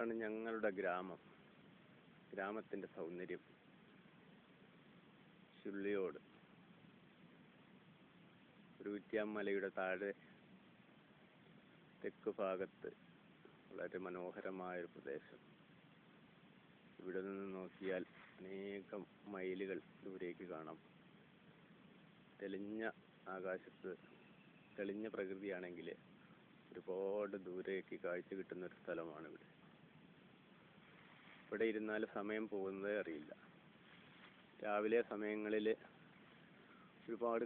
ആണ് ഞങ്ങളുടെ ഗ്രാമത്തിൻ്റെ സൗന്ദര്യം. ചുള്ളിയോട് മലയുടെ താഴെ തെക്ക് ഭാഗത്ത് വളരെ മനോഹരമായൊരു പ്രദേശം. ഇവിടെ നിന്ന് നോക്കിയാൽ അനേകം മൈലുകൾ ദൂരേക്ക് കാണാം. തെളിഞ്ഞ ആകാശത്ത് തെളിഞ്ഞ പ്രകൃതിയാണെങ്കിൽ ഒരുപാട് ദൂരേക്ക് കാഴ്ച കിട്ടുന്ന ഒരു സ്ഥലമാണ് ഇവിടെ. ഇവിടെ ഇരുന്നാൽ സമയം പോകുന്നതേ അറിയില്ല. രാവിലെ സമയങ്ങളിൽ ഒരുപാട്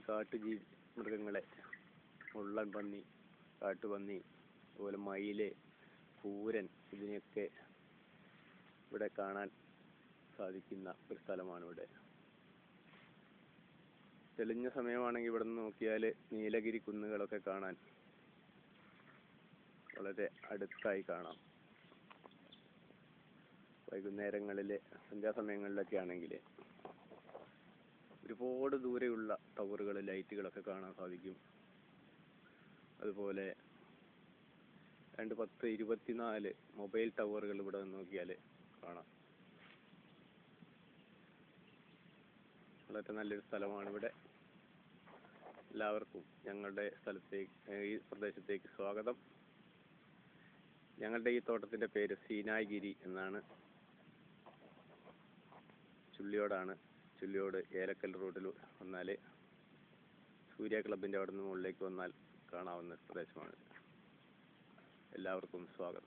മൃഗങ്ങളെ, മുള്ളൻ പന്നി, കാട്ടുപന്നി, അതുപോലെ മയില്, കൂരൻ, ഇതിനെയൊക്കെ ഇവിടെ കാണാൻ സാധിക്കുന്ന ഒരു സ്ഥലമാണ് ഇവിടെ. തെളിഞ്ഞ സമയമാണെങ്കിൽ ഇവിടെ നിന്ന് നോക്കിയാൽ നീലഗിരി കുന്നുകളൊക്കെ കാണാൻ വളരെ അടുത്തായി കാണാം. വൈകുന്നേരങ്ങളിൽ, സന്ധ്യാസമയങ്ങളിലൊക്കെ ആണെങ്കിൽ ഒരുപാട് ദൂരെയുള്ള ടവറുകൾ, ലൈറ്റുകളൊക്കെ കാണാൻ സാധിക്കും. അതുപോലെ 24 മൊബൈൽ ടവറുകൾ ഇവിടെ നോക്കിയാൽ കാണാം. വളരെ നല്ലൊരു സ്ഥലമാണ് ഇവിടെ. എല്ലാവർക്കും ഞങ്ങളുടെ ഈ പ്രദേശത്തേക്ക് സ്വാഗതം. ഞങ്ങളുടെ ഈ തോട്ടത്തിൻ്റെ പേര് സീനായ്ഗിരി എന്നാണ്. ചുള്ളിയോടാണ്. ചുള്ളിയോട് ഏലക്കൽ റോഡിൽ വന്നാൽ സൂര്യ ക്ലബിൻ്റെ അവിടെ നിന്ന് മുകളിലേക്ക് വന്നാൽ കാണാവുന്ന പ്രദേശമാണ്. എല്ലാവർക്കും സ്വാഗതം.